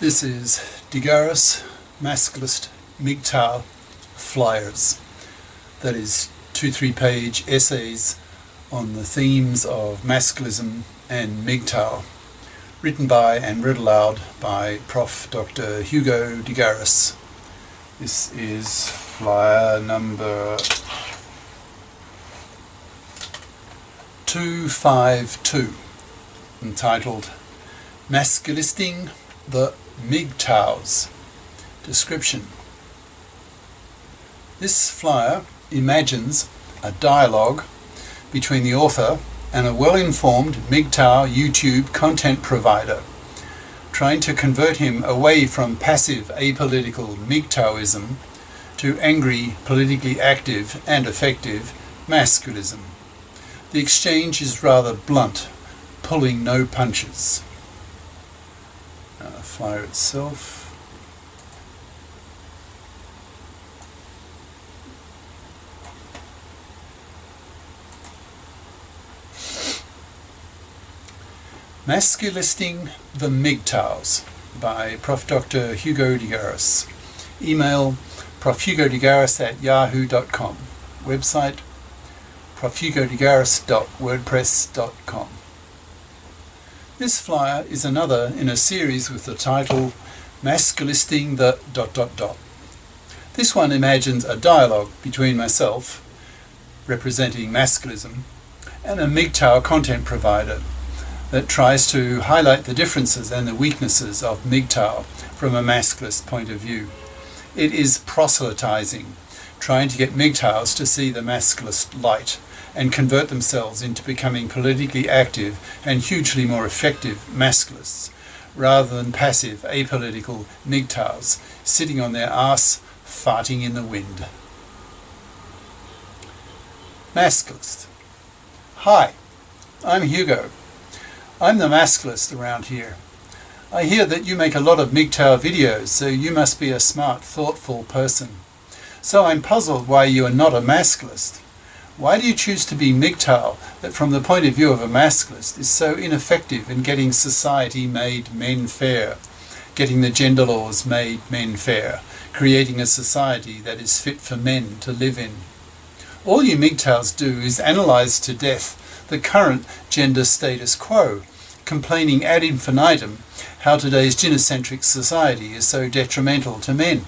This is Garis Masculist MGTOW flyers. That is 2-3 page essays on the themes of masculism and MGTOW, written by and read aloud by Prof. Dr. Hugo de Garis. This is flyer number 252, entitled Masculisting the MGTOWs. Description. This flyer imagines a dialogue between the author and a well-informed MGTOW YouTube content provider, trying to convert him away from passive apolitical MGTOWism to angry, politically active and effective Masculism. The exchange is rather blunt, pulling no punches. Flyer itself. Masculisting the MGTOWs by Prof. Dr. Hugo de Garis. Email profhugodegaris@yahoo.com. Website profhugodegaris.wordpress.com. This flyer is another in a series with the title Masculisting the ... This one imagines a dialogue between myself, representing masculism, and a MGTOW content provider that tries to highlight the differences and the weaknesses of MGTOW from a masculist point of view. It is proselytizing, trying to get MGTOWs to see the masculist light and convert themselves into becoming politically active and hugely more effective masculists, rather than passive apolitical MGTOWs sitting on their arse farting in the wind. Masculist. Hi, I'm Hugo. I'm the masculist around here. I hear that you make a lot of MGTOW videos, so you must be a smart, thoughtful person. So I'm puzzled why you are not a masculist. Why do you choose to be MGTOW that, from the point of view of a masculist, is so ineffective in getting society made men fair, getting the gender laws made men fair, creating a society that is fit for men to live in? All you MGTOWs do is analyse to death the current gender status quo, complaining ad infinitum how today's gender-centric society is so detrimental to men,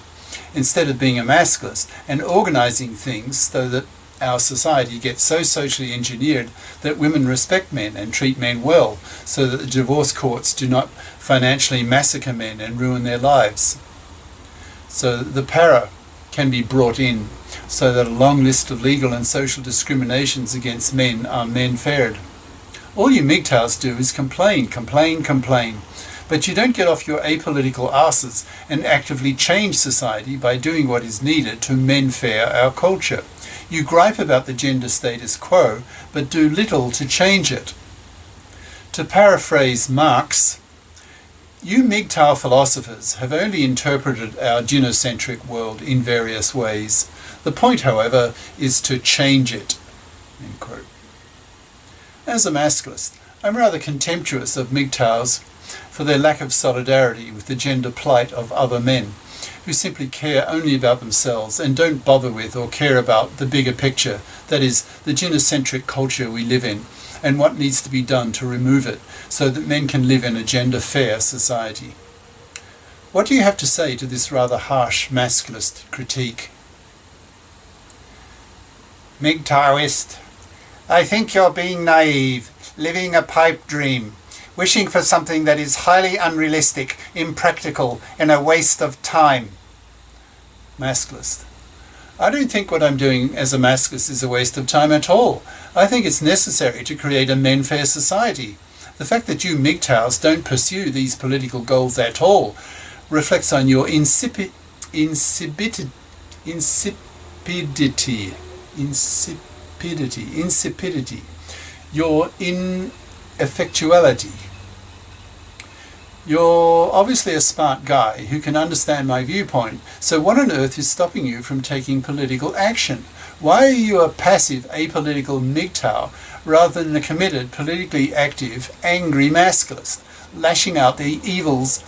instead of being a masculist and organising things so that our society gets so socially engineered that women respect men and treat men well, so that the divorce courts do not financially massacre men and ruin their lives. So that the para can be brought in, so that a long list of legal and social discriminations against men are men-fared. All you MGTOWs do is complain, but you don't get off your apolitical asses and actively change society by doing what is needed to men-fair our culture. You gripe about the gender status quo, but do little to change it. To paraphrase Marx, you MGTOW philosophers have only interpreted our genocentric world in various ways. The point, however, is to change it. End quote. As a masculist, I'm rather contemptuous of MGTOWs for their lack of solidarity with the gender plight of other men, who simply care only about themselves and don't bother with or care about the bigger picture, that is, the genocentric culture we live in, and what needs to be done to remove it so that men can live in a gender-fair society. What do you have to say to this rather harsh masculist critique? MGTOWist, I think you're being naive, living a pipe dream, wishing for something that is highly unrealistic, impractical, and a waste of time. Masculist. I don't think what I'm doing as a masculist is a waste of time at all. I think it's necessary to create a men-fair society. The fact that you MGTOWs don't pursue these political goals at all reflects on your insipidity, your ineffectuality. You're obviously a smart guy who can understand my viewpoint, so what on earth is stopping you from taking political action? Why are you a passive, apolitical MGTOW rather than a committed, politically active, angry masculist, lashing out the evils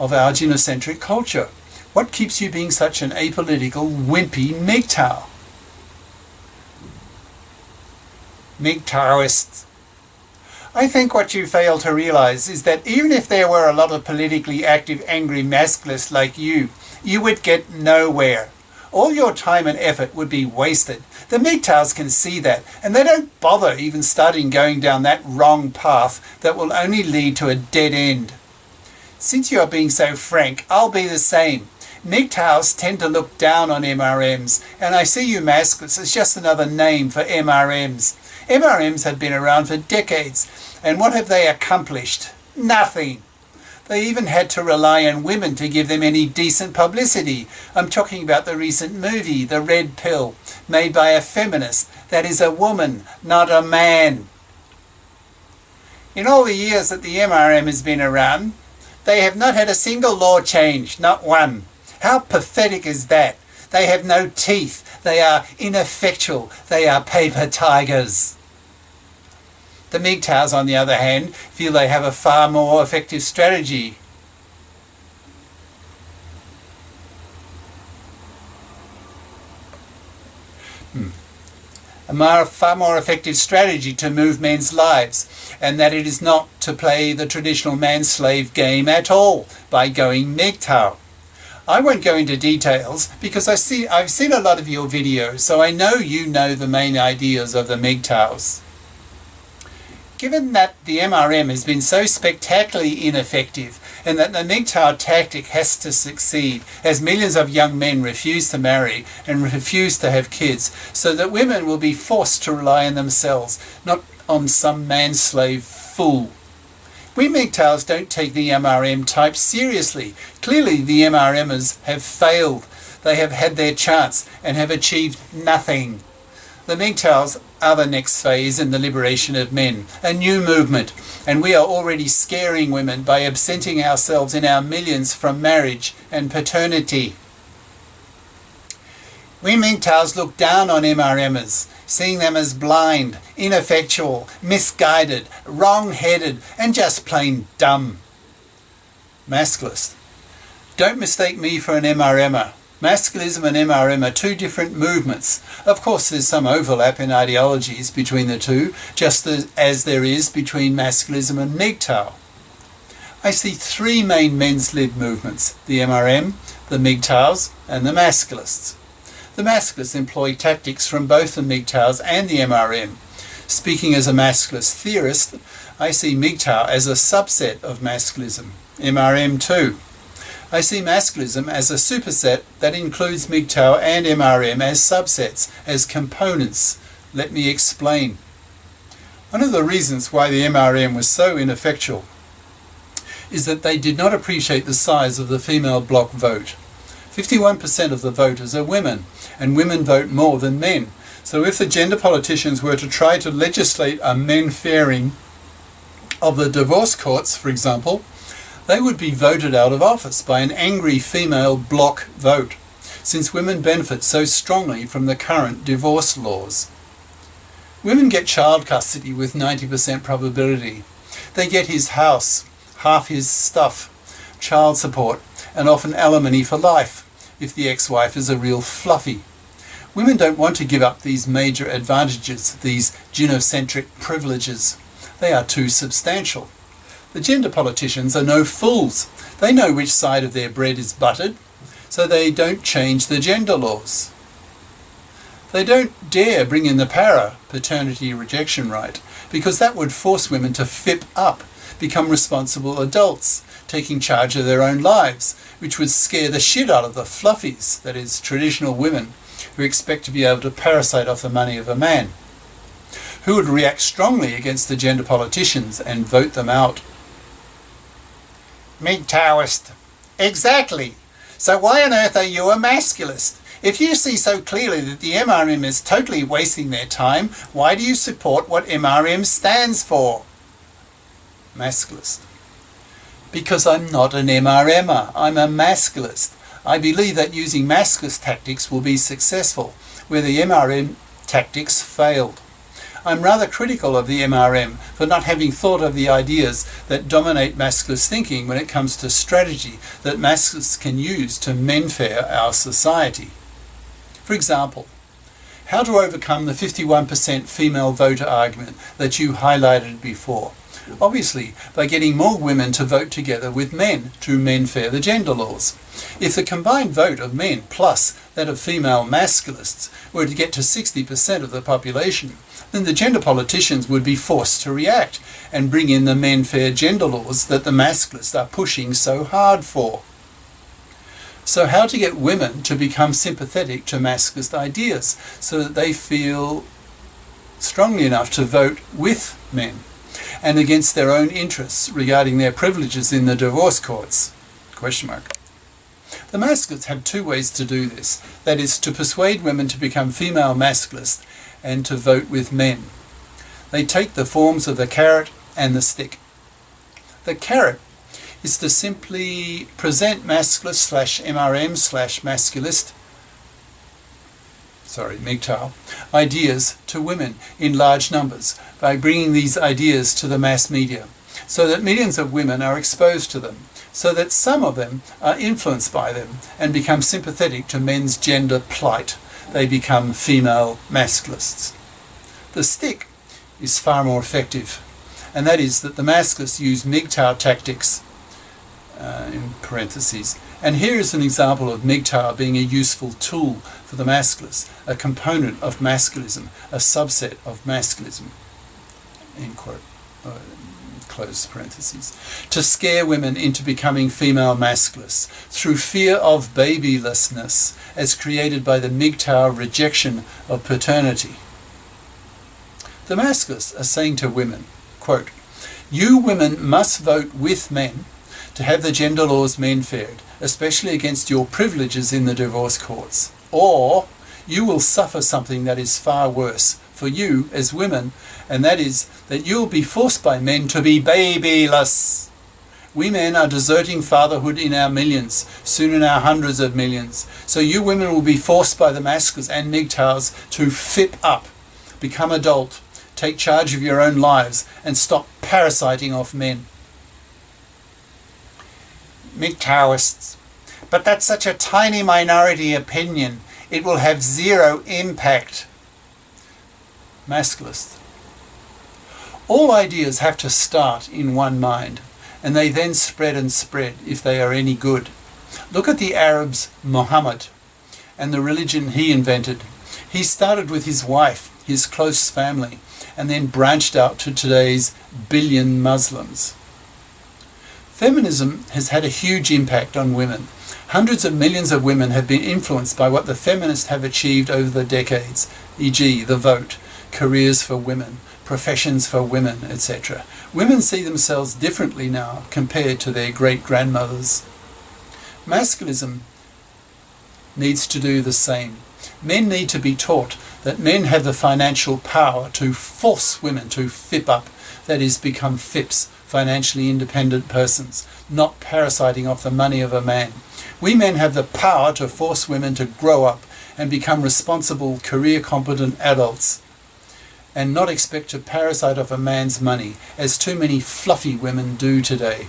of our genocentric culture? What keeps you being such an apolitical, wimpy MGTOW? MGTOWists. I think what you fail to realise is that even if there were a lot of politically active, angry masculists like you would get nowhere. All your time and effort would be wasted. The MGTOWs can see that, and they don't bother even starting going down that wrong path that will only lead to a dead end. Since you are being so frank, I'll be the same. MGTOWs tend to look down on MRMs, and I see you masculists as just another name for MRMs. MRMs have been around for decades, and what have they accomplished? Nothing. They even had to rely on women to give them any decent publicity. I'm talking about the recent movie, The Red Pill, made by a feminist. That is a woman, not a man. In all the years that the MRM has been around, they have not had a single law change, not one. How pathetic is that? They have no teeth. They are ineffectual. They are paper tigers. The MGTOWs, on the other hand, feel they have a far more effective strategy. Far more effective strategy to move men's lives, and that it is not to play the traditional man-slave game at all by going MGTOW. I won't go into details because I've seen a lot of your videos, so I know you know the main ideas of the MGTOWs. Given that the MRM has been so spectacularly ineffective and that the MGTOW tactic has to succeed as millions of young men refuse to marry and refuse to have kids, so that women will be forced to rely on themselves, not on some man-slave fool. We MGTOWs don't take the MRM type seriously. Clearly the MRMers have failed. They have had their chance and have achieved nothing. The MGTOWs are the next phase in the liberation of men, a new movement, and we are already scaring women by absenting ourselves in our millions from marriage and paternity. We MGTOWs look down on MRMers, seeing them as blind, ineffectual, misguided, wrong-headed, and just plain dumb. Masculist. Don't mistake me for an MRMer. Masculism and MRM are two different movements. Of course, there's some overlap in ideologies between the two, just as there is between Masculism and MGTOW. I see three main men's lib movements: the MRM, the MGTOWs, and the Masculists. The Masculists employ tactics from both the MGTOWs and the MRM. Speaking as a Masculist theorist, I see MGTOW as a subset of Masculism, MRM too. I see Masculism as a superset that includes MGTOW and MRM as subsets, as components. Let me explain. One of the reasons why the MRM was so ineffectual is that they did not appreciate the size of the female bloc vote. 51% of the voters are women, and women vote more than men. So if the gender politicians were to try to legislate a men-fairing of the divorce courts, for example, they would be voted out of office by an angry female bloc vote, since women benefit so strongly from the current divorce laws. Women get child custody with 90% probability. They get his house, half his stuff, child support, and often alimony for life, if the ex-wife is a real fluffy. Women don't want to give up these major advantages, these genocentric privileges. They are too substantial. The gender politicians are no fools. They know which side of their bread is buttered, so they don't change the gender laws. They don't dare bring in the paternity rejection right, because that would force women to FIP up, become responsible adults, taking charge of their own lives, which would scare the shit out of the fluffies, that is, traditional women, who expect to be able to parasite off the money of a man, who would react strongly against the gender politicians and vote them out. MGTOWist. Exactly. So why on earth are you a Masculist? If you see so clearly that the MRM is totally wasting their time, why do you support what MRM stands for? Masculist. Because I'm not an MRMer. I'm a Masculist. I believe that using Masculist tactics will be successful, where the MRM tactics failed. I'm rather critical of the MRM for not having thought of the ideas that dominate masculist thinking when it comes to strategy that masculists can use to men-fair our society. For example, how to overcome the 51% female voter argument that you highlighted before. Obviously, by getting more women to vote together with men to men-fair the gender laws. If the combined vote of men plus that of female masculists were to get to 60% of the population, then the gender politicians would be forced to react and bring in the men-fair gender laws that the masculists are pushing so hard for. So how to get women to become sympathetic to masculist ideas so that they feel strongly enough to vote with men and against their own interests regarding their privileges in the divorce courts? Question mark. The masculists have two ways to do this. That is, to persuade women to become female masculists and to vote with men. They take the forms of the carrot and the stick. The carrot is to simply present masculist /MRM /masculist MGTOW ideas to women in large numbers by bringing these ideas to the mass media so that millions of women are exposed to them, so that some of them are influenced by them and become sympathetic to men's gender plight. They become female masculists. The stick is far more effective, and that is that the masculists use MGTOW tactics, in parentheses. And here is an example of MGTOW being a useful tool for the masculists, a component of masculism, a subset of masculism. End quote. Close parentheses. To scare women into becoming female masculists through fear of babylessness as created by the MGTOW rejection of paternity. The masculists are saying to women, quote, "You women must vote with men to have the gender laws men-faired, especially against your privileges in the divorce courts, or you will suffer something that is far worse for you as women, and that is that you'll be forced by men to be babyless. We men are deserting fatherhood in our millions, soon in our hundreds of millions, so you women will be forced by the masculists and MGTOWs to FIP up, become adult, take charge of your own lives, and stop parasiting off men." MGTOWists. But that's such a tiny minority opinion. It will have zero impact. Masculists. All ideas have to start in one mind, and they then spread and spread if they are any good. Look at the Arab's Muhammad and the religion he invented. He started with his wife, his close family, and then branched out to today's billion Muslims. Feminism has had a huge impact on women. Hundreds of millions of women have been influenced by what the feminists have achieved over the decades, e.g. the vote, careers for women, professions for women, etc. Women see themselves differently now compared to their great-grandmothers. Masculism needs to do the same. Men need to be taught that men have the financial power to force women to FIP up, that is, become FIPs, financially independent persons, not parasiting off the money of a man. We men have the power to force women to grow up and become responsible, career-competent adults, and not expect to parasite off a man's money, as too many fluffy women do today.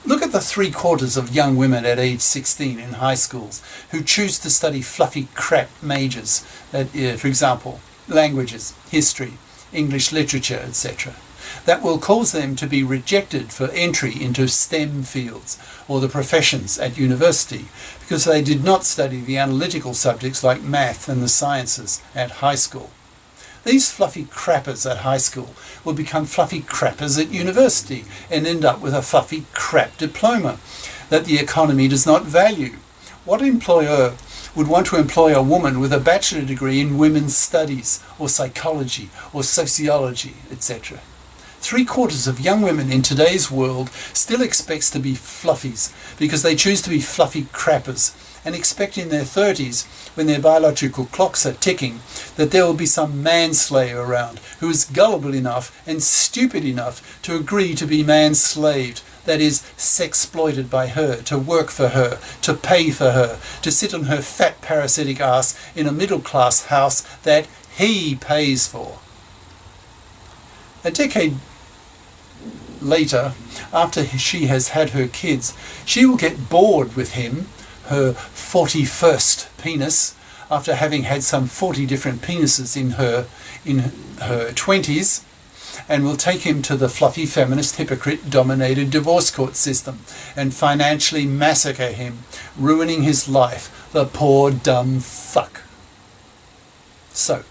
Look at the 3/4 of young women at age 16 in high schools who choose to study fluffy crap majors, for example, languages, history, English literature, etc. That will cause them to be rejected for entry into STEM fields or the professions at university because they did not study the analytical subjects like math and the sciences at high school. These fluffy crappers at high school will become fluffy crappers at university and end up with a fluffy crap diploma that the economy does not value. What employer would want to employ a woman with a bachelor degree in women's studies or psychology or sociology, etc.? 3/4 of young women in today's world still expects to be fluffies because they choose to be fluffy crappers and expect in their 30s, when their biological clocks are ticking, that there will be some manslayer around who is gullible enough and stupid enough to agree to be manslaved, that is, sexploited by her, to work for her, to pay for her, to sit on her fat parasitic ass in a middle-class house that he pays for. A decade later, after she has had her kids, she will get bored with him, her 41st penis, after having had some 40 different penises in her 20s, and will take him to the fluffy feminist hypocrite-dominated divorce court system and financially massacre him, ruining his life, the poor dumb fuck. So,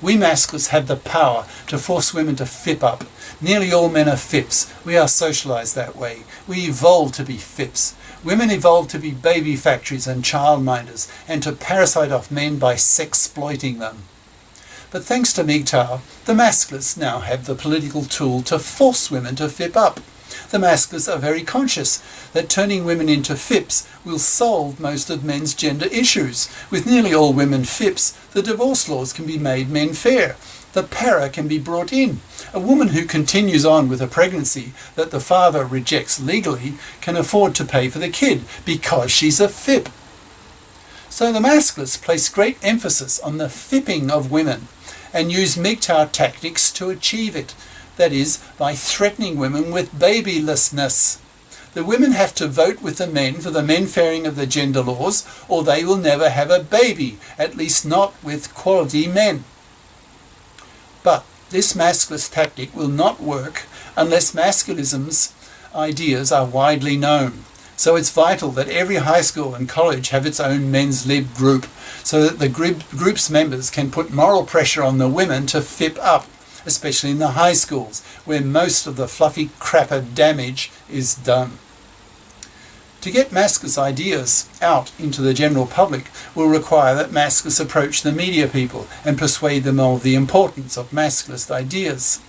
we masculists have the power to force women to fip up. Nearly all men are fips. We are socialized that way. We evolved to be fips. Women evolved to be baby factories and childminders, and to parasite off men by sexploiting them. But thanks to MGTOW, the Masculists now have the political tool to force women to fip up. The Masculists are very conscious that turning women into fips will solve most of men's gender issues. With nearly all women fips, the divorce laws can be made men fair. The para can be brought in. A woman who continues on with a pregnancy that the father rejects legally can afford to pay for the kid because she's a fip. So the Masculists place great emphasis on the fipping of women and use MGTOW tactics to achieve it. That is, by threatening women with babylessness. The women have to vote with the men for the men-fairing of the gender laws, or they will never have a baby, at least not with quality men. But this masculist tactic will not work unless masculism's ideas are widely known. So it's vital that every high school and college have its own men's lib group, so that the group's members can put moral pressure on the women to fip up, especially in the high schools, where most of the fluffy crapper damage is done. To get masculist ideas out into the general public will require that masculists approach the media people and persuade them of the importance of masculist ideas.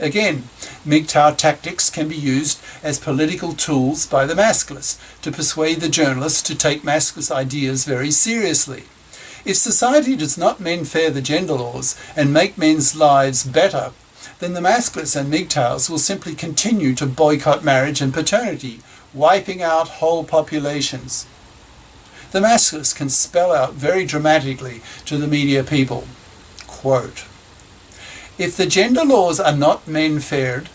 Again, MGTOW tactics can be used as political tools by the masculists to persuade the journalists to take masculist ideas very seriously. If society does not men-fair the gender laws and make men's lives better, then the masculists and MGTOWs will simply continue to boycott marriage and paternity, wiping out whole populations. The masculists can spell out very dramatically to the media people, quote, "If the gender laws are not men-faired,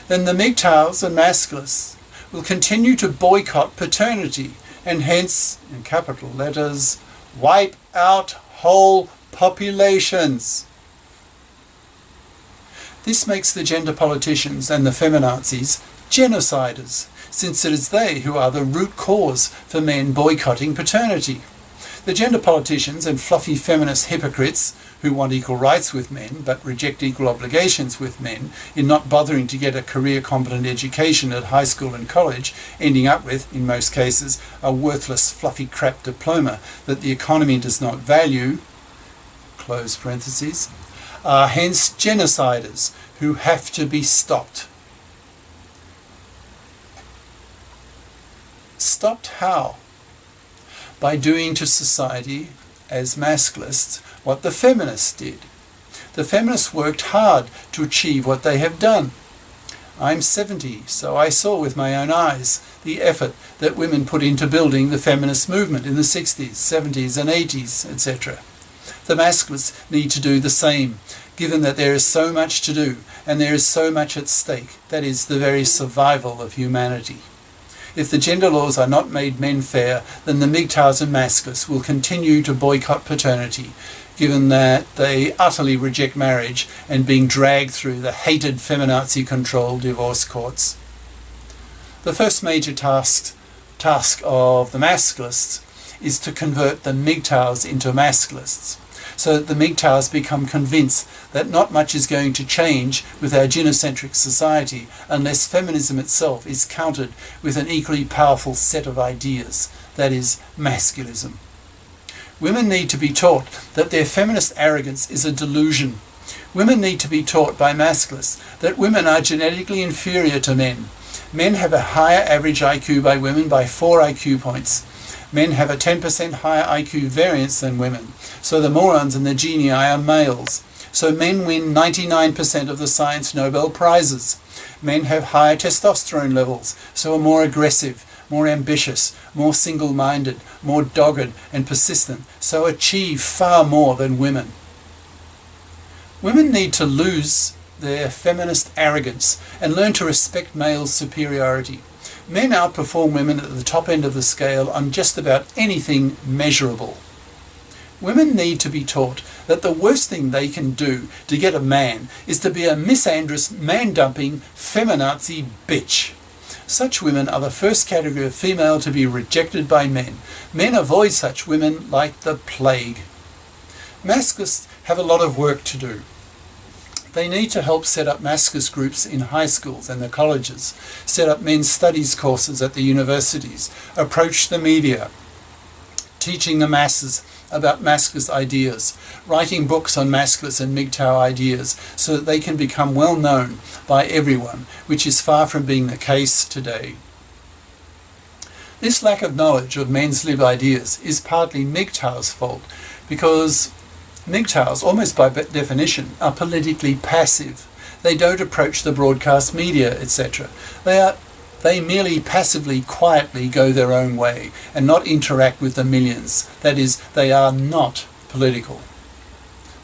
then the MGTOWs and masculists will continue to boycott paternity and hence, in capital letters, wipe out whole populations." This makes the gender politicians and the feminazis genociders, since it is they who are the root cause for men boycotting paternity. The gender politicians and fluffy feminist hypocrites who want equal rights with men but reject equal obligations with men in not bothering to get a career-competent education at high school and college, ending up with, in most cases, a worthless fluffy crap diploma that the economy does not value, close parentheses, are hence genociders who have to be stopped. Stopped how? By doing to society, as masculists, what the feminists did. The feminists worked hard to achieve what they have done. I'm 70, so I saw with my own eyes the effort that women put into building the feminist movement in the 60s, 70s and 80s, etc. The masculists need to do the same, given that there is so much to do and there is so much at stake, that is, the very survival of humanity. If the gender laws are not made men fair, then the MGTOWs and masculists will continue to boycott paternity, given that they utterly reject marriage and being dragged through the hated feminazi-controlled divorce courts. The first major task of the masculists is to convert the MGTOWs into masculists, so that the MGTOWs become convinced that not much is going to change with our genocentric society unless feminism itself is countered with an equally powerful set of ideas, that is, masculism. Women need to be taught that their feminist arrogance is a delusion. Women need to be taught by masculists that women are genetically inferior to men. Men have a higher average IQ by women by 4 IQ points. Men have a 10% higher IQ variance than women, so the morons and the genii are males. So men win 99% of the science Nobel Prizes. Men have higher testosterone levels, so are more aggressive, more ambitious, more single-minded, more dogged and persistent, so achieve far more than women. Women need to lose their feminist arrogance and learn to respect male superiority. Men outperform women at the top end of the scale on just about anything measurable. Women need to be taught that the worst thing they can do to get a man is to be a misandrous, man-dumping, feminazi bitch. Such women are the first category of female to be rejected by men. Men avoid such women like the plague. Masculists have a lot of work to do. They need to help set up masculist groups in high schools and the colleges, set up men's studies courses at the universities, approach the media, teaching the masses about masculist ideas, writing books on masculist and MGTOW ideas so that they can become well known by everyone, which is far from being the case today. This lack of knowledge of men's lib ideas is partly MGTOW's fault, because MGTOWs, almost by definition, are politically passive. They don't approach the broadcast media, etc. They merely passively, quietly go their own way and not interact with the millions. That is, they are not political.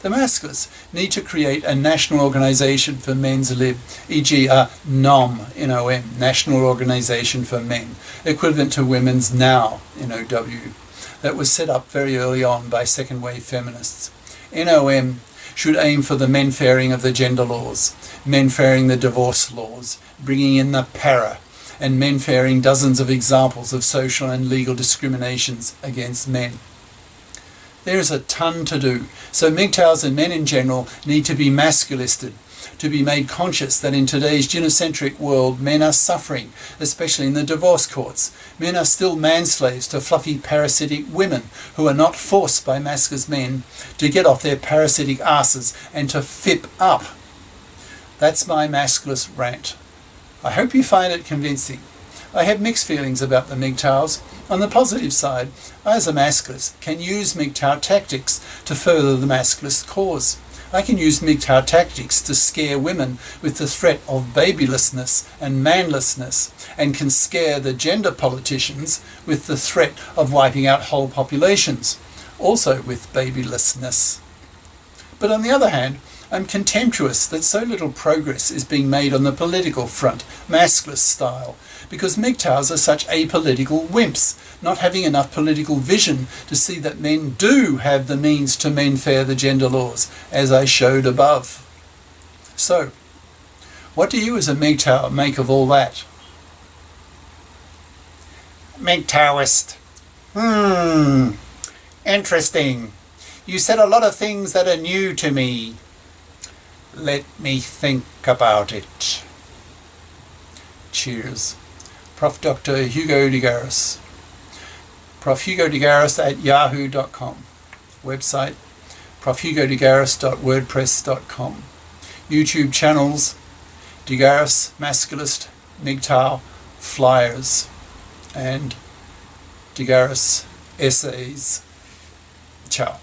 The Masculists need to create a national organisation for men's lib, e.g. a NOM, N-O-M, National Organisation for Men, equivalent to Women's NOW, N-O-W, that was set up very early on by second wave feminists. NOM should aim for the men-fairing of the gender laws, men-fairing the divorce laws, bringing in the para, and men-fairing dozens of examples of social and legal discriminations against men. There is a ton to do, so MGTOWs and men in general need to be masculisted, to be made conscious that in today's genocentric world men are suffering, especially in the divorce courts. Men are still manslaves to fluffy parasitic women who are not forced by masculist men to get off their parasitic asses and to fip up. That's my masculist rant. I hope you find it convincing. I have mixed feelings about the MGTOWs. On the positive side, I as a masculist can use MGTOW tactics to further the masculist cause. I can use MGTOW tactics to scare women with the threat of babylessness and manlessness, and can scare the gender politicians with the threat of wiping out whole populations, also with babylessness. But on the other hand, I'm contemptuous that so little progress is being made on the political front, masculist style, because MGTOWs are such apolitical wimps, not having enough political vision to see that men do have the means to men-fair the gender laws, as I showed above. So, what do you as a MGTOW make of all that? MGTOWist. Interesting. You said a lot of things that are new to me. Let me think about it. Cheers. Prof. Dr. Hugo de Garis. Prof. Hugo de Garis at yahoo.com. Website profhugodegaris.wordpress.com. YouTube channels De Garis, Masculist, MGTOW, Flyers, and De Garis Essays. Ciao.